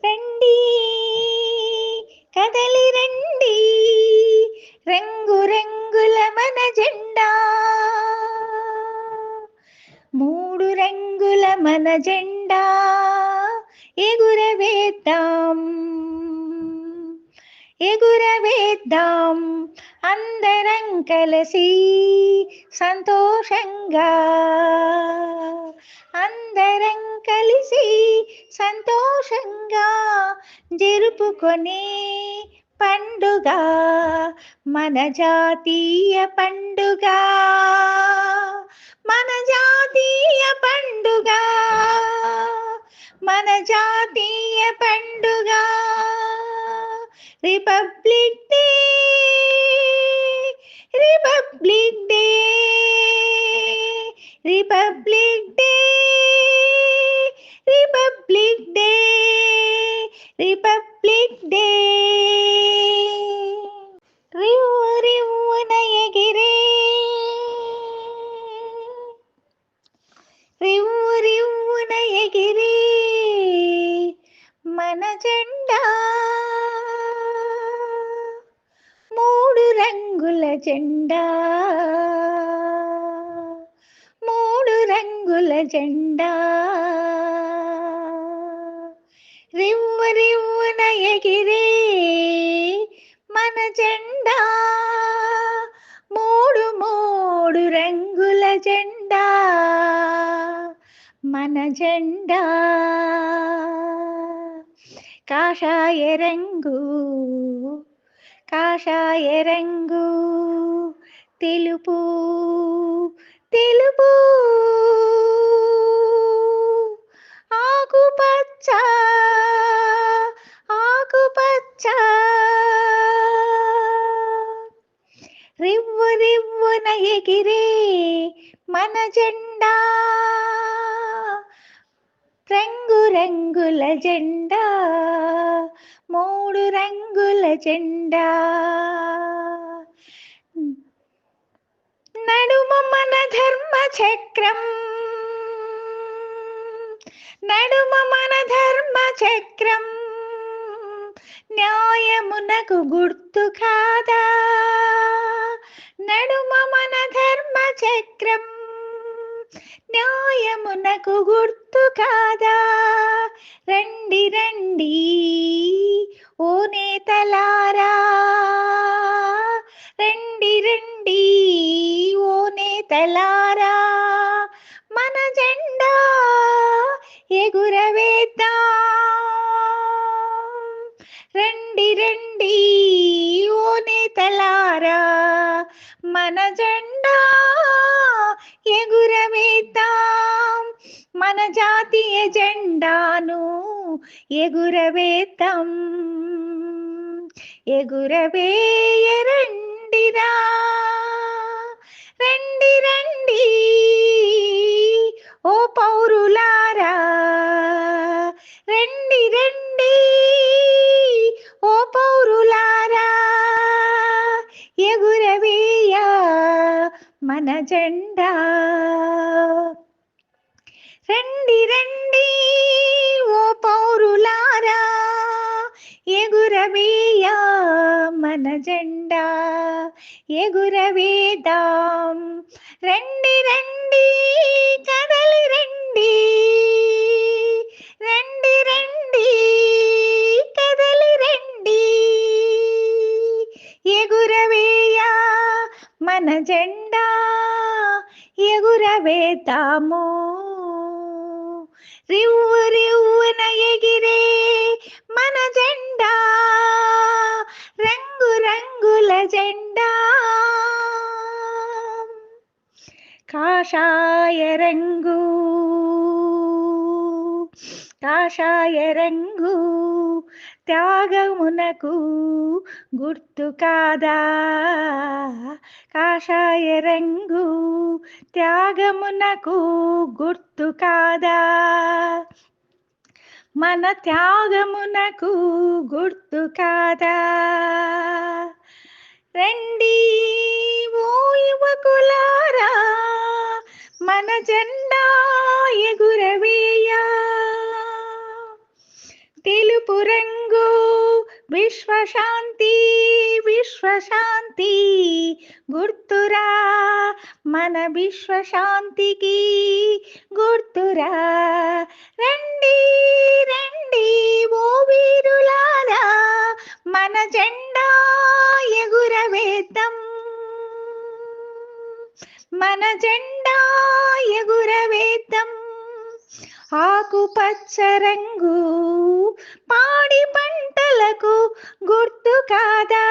రండి కదలి రండి, రంగు రంగుల మన జెండా, మూడు రంగుల మన జెండా ఎగురవేద్దాం, ఎగురవేద్దాం అందరం కలిసి సంతోషంగా, అందరం కలిసి సంతోషంగా జరుపుకొనే పండుగ మన జాతీయ పండుగ, మన జాతీయ పండుగ, మన జాతీయ పండుగ. Republic day, republic day, republic day, republic day, republic day. రివ్వు రివ్వున ఎగిరే, రివ్వు రివ్వున ఎగిరే మన జెండా, మూడు రంగుల జెండా, మూడు రంగుల జెండా. రివ్వు రివ్వున ఎగిరే మన జెండా, మూడు మూడు రంగుల జెండా మన జెండా. కాషాయ రంగు, కాషాయ రంగు, తెలుపు తెలుపు, ఆకుపచ్చ ఆకుపచ్చ, రివ్వు రివ్వున ఎగిరే మన జెండా, రంగు రంగుల జెండా, మూడు రంగుల జెండా. నడుమ మన ధర్మ చక్రం, నడుమ మన ధర్మ చక్రం, న్యాయమునకు గుర్తు కాదా, నడుమ మన ధర్మ చక్రం, న్యాయమునకు గుర్తు కాదా. రండి రండి ఓ నేతలారా, రండి రండి ఓ నేతలారా, మన జెండా ఎగురవేద్దాం, రండి రండి ఓ నేతలారా, మన జెండా ఎగురవేద్దాం, మన జాతీయ జెండాను ఎగురవేద్దాం, ఎగురవేయరండిరా, రండి రండి ఓ పౌరులారా, రండి రండి ఓ పౌరులారా, ఎగురవేయ మన జెండా. రండి రండి ఓ పౌరులారా, ఎగురవేయ మన జెండా, ఎగురవేద్దాం. రండి రండి కదలి రండి, రండి రండి కదలి రండి, ఎగురవేయ మన జెండా, ఎగురవేద్దాము. రివ్వు రివ్వున ఎగిరే మన జెండా, రంగు రంగుల జెండా. కాషాయ రంగు, కాషాయ రంగు, త్యాగమునకు గుర్తు కాదా, కాషాయ రంగు, త్యాగమునకు గుర్తు కాదా, మన త్యాగమునకు గుర్తు కాదా. రండి ఓ యువకులారా, మన జెండా ఎగురవేయ, తెలుపు రంగు విశ్వశాంతి విశ్వశాంతి గుర్తురా మన విశ్వశాంతికి గుర్తురా. రండి రండి ఓ వీరులారా మన జెండా ఎగురవేద్దాం, మన జెండా ఎగురవేద్దాం. ఆకుపచ్చ రంగు పాడి పంటలకు గుర్తు కాదా,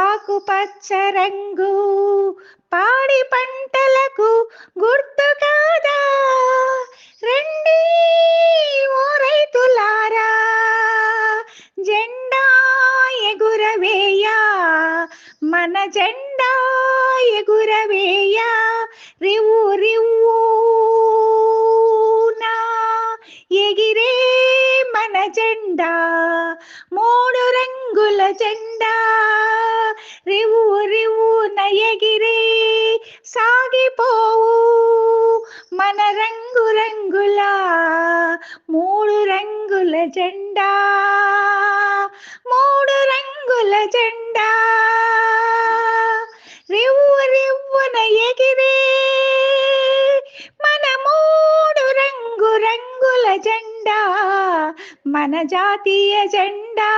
ఆకుపచ్చ రంగు పాడి పంటలకు గుర్తు కాదా. రండి ఓ రైతులారా జెండా ఎగురవేయ, మన జెండా ఎగురవేయ. రివ్వు రివ్వునా ఎగిరే మన జెండా, మూడు రంగుల జెండా. రివ్వు రివ్వున ఎగిరే సాగిపోవు మన రంగు రంగుల మూడు రంగుల జెండా, మూడు రంగుల జెండా. రివ్వు రివ్వున ఎగిరే మన మూడు రంగుల జెండా, మన జాతీయ జెండా,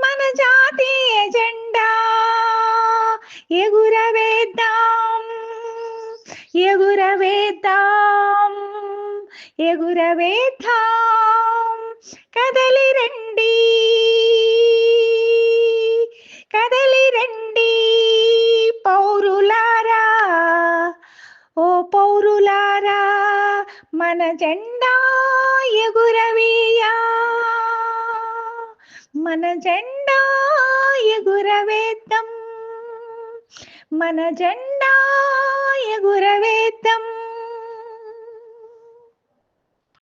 మన జాతీయ జెండా. ఎగురవేద్దాం ఎగురవేద్దాం ఎగురవేద్దాం. కదలి రండి కదలి రండి పౌరులారా, ఓ పౌరులారా మన జెండా ఎగురవేయ, మన జెండా ఎగురవేద్దాం, మన జెండా ఎగురవే.